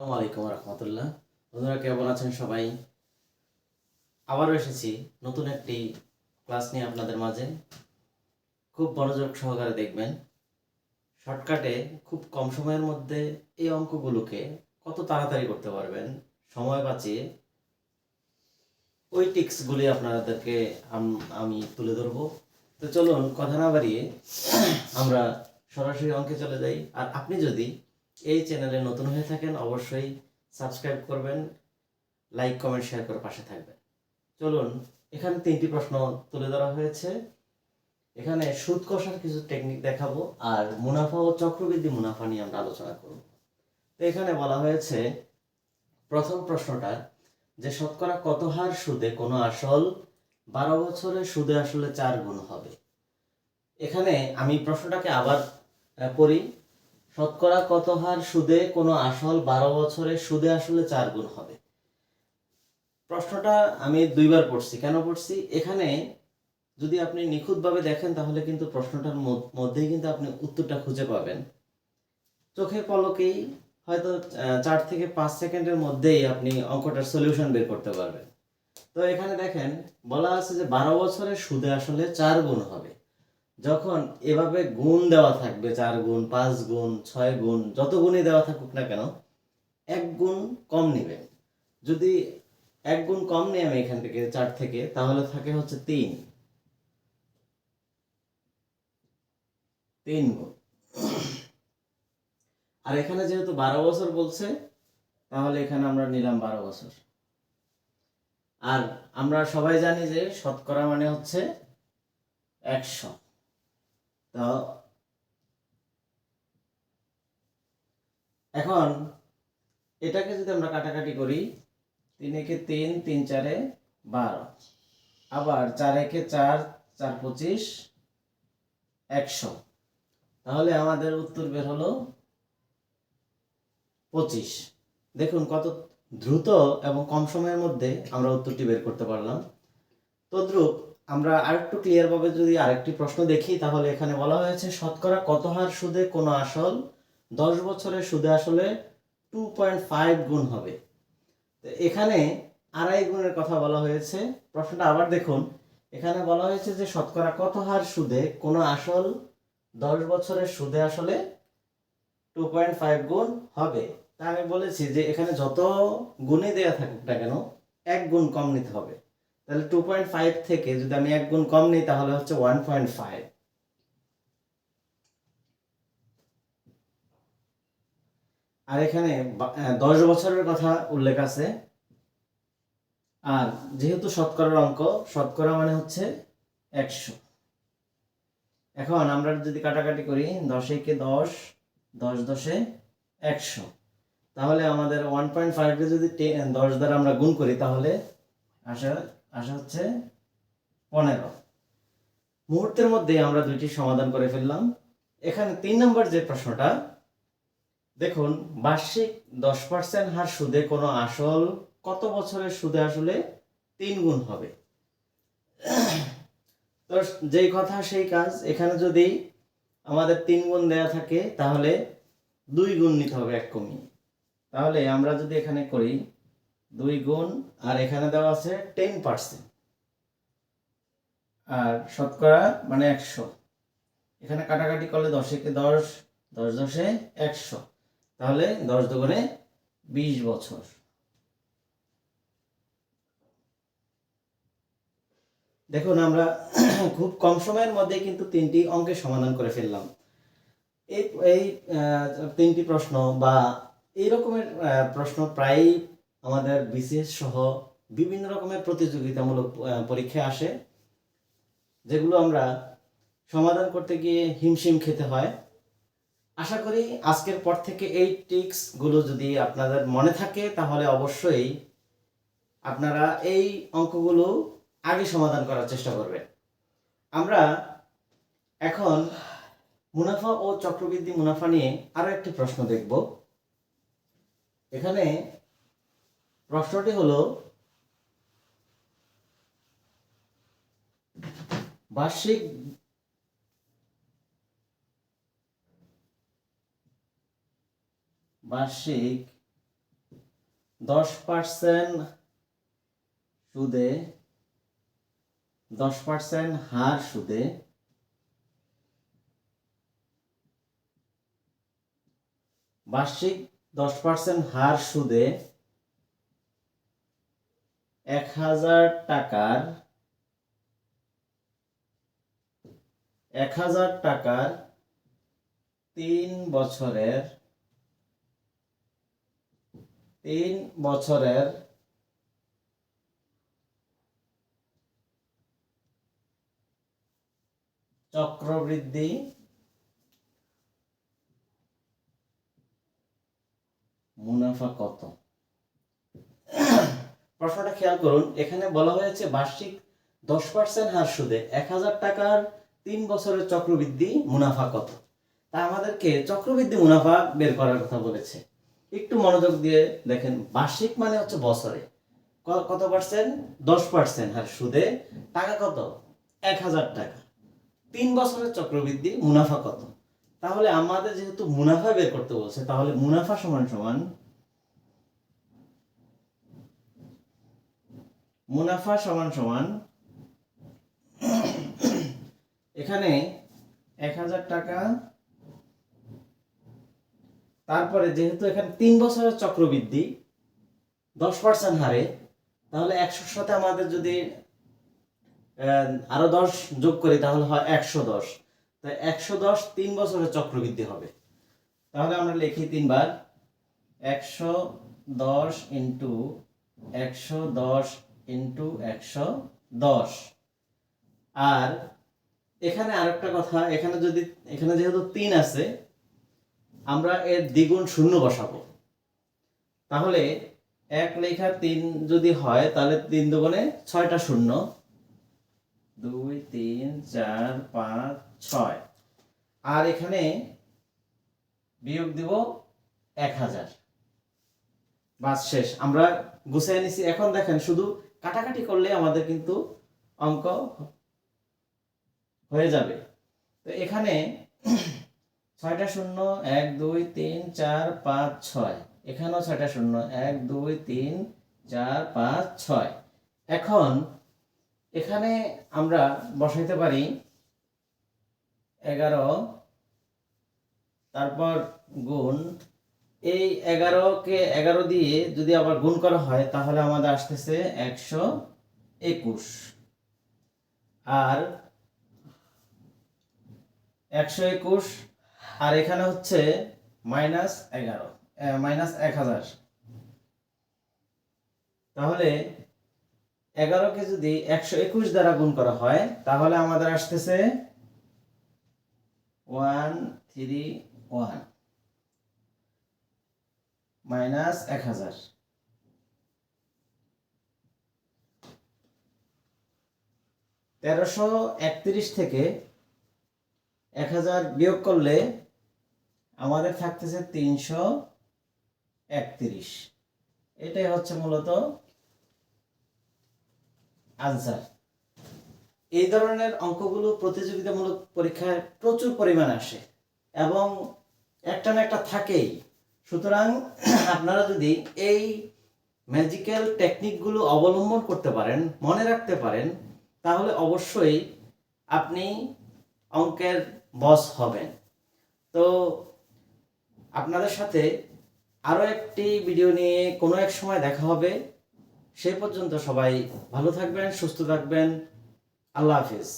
আসসালামু আলাইকুম রহমতুল্লাহ। বন্ধুরা কেমন আছেন সবাই? আবারও এসেছি নতুন একটি ক্লাস নিয়ে আপনাদের মাঝে। খুব মনোযোগ সহকারে দেখবেন। শর্টকাটে খুব কম সময়ের মধ্যে এই অঙ্কগুলোকে কত তাড়াতাড়ি করতে পারবেন সময় বাঁচিয়ে, ওই টিক্সগুলি আপনাদেরকে আমি তুলে ধরবো। তো চলুন কথা না বাড়িয়ে আমরা সরাসরি অঙ্কে চলে যাই। আর আপনি যদি এই চ্যানেলে নতুন হয়ে থাকেন অবশ্যই সাবস্ক্রাইব করবেন, লাইক কমেন্ট শেয়ার করে পাশে থাকবেন। চলুন, এখানে 3টি প্রশ্ন তুলে ধরা হয়েছে। এখানে সুদ কষার কিছু টেকনিক দেখাবো আর মুনাফা ও চক্রবৃদ্ধি মুনাফা নিয়ে আমরা আলোচনা করব। তো এখানে বলা হয়েছে প্রথম প্রশ্নটা যে শতকরা কত হার সুদে কোনো আসল 12 বছরে সুদে আসলে 4 গুণ হবে। এখানে আমি প্রশ্নটাকে আবার পড়ি। শতকরা কত হার সুদে কোনো আসল 12 বছরে সুদে আসলে 4 গুণ হবে। প্রশ্নটা আমি দুইবার পড়ছি। কেন পড়ছি? এখানে যদি আপনি নিখুঁতভাবে দেখেন তাহলে কিন্তু প্রশ্নটার মধ্যেই কিন্তু আপনি উত্তরটা খুঁজে পাবেন। চোখের পলকেই হয়তো 4 থেকে 5 সেকেন্ডের মধ্যেই আপনি অঙ্কটার সলিউশন বের করতে পারবেন। তো এখানে দেখেন বলা আছে যে 12 বছরের সুদে আসলে 4 গুণ হবে। যখন এভাবে গুণ দেওয়া থাকবে 4 গুণ, 5 গুণ, 6 গুণ, যত গুণই দেওয়া থাকুক না কেন, 1 গুণ কম নেবেন। যদি 1 গুণ কম নেই আমি এখান থেকে 4 থেকে, তাহলে থাকে হচ্ছে 3 গুণ। আর এখানে যেহেতু 12 বছর বলছে, তাহলে এখানে আমরা নিলাম 12 বছর। আর আমরা সবাই জানি যে শতকরা মানে হচ্ছে 100। তো এখন এটাকে যদি আমরা কাটাকাটি করি, 3 একে 3, 3 4 12, আবার 4 একে 4, 4 25, 100। তাহলে আমাদের উত্তর বের হলো 25। দেখুন কত দ্রুত এবং কম সময়ের মধ্যে আমরা উত্তরটি বের করতে পারলাম। তদ্রূপ আমরা আরেকটু ক্লিয়ার ভাবে যদি আরেকটি প্রশ্ন দেখি, তাহলে এখানে বলা হয়েছে শতকরা কত হার সুদে কোনো আসল 10 বছরের সুদে আসলে 2.5 গুণ হবে। তো এখানে আড়াই গুণের কথা বলা হয়েছে। প্রশ্নটা আবার দেখুন, এখানে বলা হয়েছে যে শতকরা কত হার সুদে কোনো আসল 10 বছরের সুদে আসলে 2.5 গুণ হবে। তা আমি বলেছি যে এখানে যত গুণে দেয়া থাকুক না কেন 1 গুণ কম নিতে হবে। তাহলে 2.5 থেকে যদি আমি 1 গুণ কম নিই তাহলে হচ্ছে 1.5। আর এখানে 10 বছরের কথা উল্লেখ আছে। আর যেহেতু শতকরার অঙ্ক, শতকরা মানে হচ্ছে 100। এখন আমরা যদি কাটাকাটি করি 10 একে 10, 10 10 এ 100, তাহলে আমাদের 1.5 কে যদি 10 দ্বারা আমরা গুণ করি তাহলে আসে আসে হচ্ছে 15। মুহূর্তের মধ্যে আমরা দুইটি সমাধান করে ফেললাম। এখানে 3 নম্বর যে প্রশ্নটা দেখুন, বার্ষিক 10% হার সুদে কোনো আসল কত বছরের সুদে আসলে 3 গুণ হবে। তো যেই কথা সেই কাজ। এখানে যদি আমাদের 3 গুণ দেয়া থাকে তাহলে 2 গুণ নিতে হবে 1 কমিয়ে। তাহলে আমরা যদি এখানে করি 2 গুণ, আর এখানে দেওয়া আছে 10%, আর শতকরা মানে 100। এখানে কাটাকাটি করলে 10 একে 10, 10 10 এ 100, তাহলে 10 দুগুণে 20 বছর। দেখুন আমরা খুব কম সময়ের মধ্যে কিন্তু 3টি অঙ্কের সমাধান করে ফেললাম। এই এই 3টি প্রশ্ন বা এই রকমের প্রশ্ন প্রায়ই আমাদের বিসিএস সহ বিভিন্ন রকমের প্রতিযোগিতামূলক পরীক্ষায় আসে, যেগুলো আমরা সমাধান করতে গিয়ে হিমশিম খেতে হয়। আশা করি আজকের পর থেকে এই ট্রিক্সগুলো যদি আপনাদের মনে থাকে তাহলে অবশ্যই আপনারা এই অঙ্কগুলো আগে সমাধান করার চেষ্টা করবেন। আমরা এখন মুনাফা ও চক্রবৃদ্ধি মুনাফা নিয়ে আরো একটি প্রশ্ন দেখব। এখানে প্রশ্নটি হলো বার্ষিক 10% সুদে 10% হার সুদে বার্ষিক 10% হার সুদে 1000 টাকার 3 বছরের চক্রবৃদ্ধি মুনাফা কত? প্রশ্নটা খেয়াল করুন, এখানে বলা হয়েছে বার্ষিক 10% হার সুদে 1000 টাকার 3 বছরের চক্রবৃদ্ধি মুনাফা কত। তা আমাদেরকে চক্রবৃদ্ধি মুনাফা বের করার কথা বলেছে। একটু মনোযোগ দিয়ে দেখেন, বার্ষিক মানে হচ্ছে বছরে কত পার্সেন্ট? 10% হার সুদে টাকা কত? 1000 টাকা। 3 বছরের চক্রবৃদ্ধি মুনাফা কত? তাহলে আমাদের যেহেতু মুনাফা বের করতে বলছে, তাহলে মুনাফা সমান সমান এখানে 1000 টাকা, তারপরে যেহেতু এখানে 3 বছরের চক্রবৃদ্ধি 10% হারে, তাহলে 100 সাথে আমাদের যদি আরো 10 যোগ করি তাহলে হয় 110। তাই 110 3 বছরের চক্রবৃদ্ধি হবে। তাহলে আমরা লিখি 3 বার 110 ইন্টু 110 ইন্টু 110। আর এখানে আরেকটা কথা, এখানে যেহেতু 3 আছে, আমরা এর দ্বিগুণ শূন্য বসাবো। তাহলে 1 লেখা 3 যদি হয় তাহলে 3 দুগুণে 6টা শূন্য, 2 3 4 5 6। আর এখানে বিয়োগ দিব 1000। বাস শেষ, আমরা গুছিয়ে নিছি। এখন দেখেন, শুধু কাটাকাটি করলে আমাদের কিন্তু অঙ্ক হয়ে যাবে। তো এখানে 6টা শূন্য, 1 2 3 4 5 6, এখানেও 6টা শূন্য, 1 2 3 4 5 6। এখন এখানে আমরা বসাইতে পারি 11, তারপর গুণ, এই 11কে 11 দিয়ে যদি আবার গুণ করা হয় তাহলে আমাদের আসতেছে 121। আর 121, আর এখানে হচ্ছে -1000। তাহলে 11কে যদি 121 দ্বারা গুণ করা হয় তাহলে আমাদের আসতেছে 131 -1000। 1331 থেকে 1000 বিয়োগ করলে আমাদের থাকতেছে 331। এটাই হচ্ছে মূলত আনসার। এই ধরনের অঙ্কগুলো প্রতিযোগিতামূলক পরীক্ষায় প্রচুর পরিমাণে আসে এবং একটা না একটা থাকেই। সুতরাং আপনারা যদি এই ম্যাজিক্যাল টেকনিকগুলো অবলম্বন করতে পারেন, মনে রাখতে পারেন, তাহলে অবশ্যই আপনি অঙ্কের বস হবেন। তো আপনাদের সাথে আরও একটি ভিডিও নিয়ে কোনো এক সময় দেখা হবে। সেই পর্যন্ত সবাই ভালো থাকবেন, সুস্থ থাকবেন। আল্লাহ হাফিজ।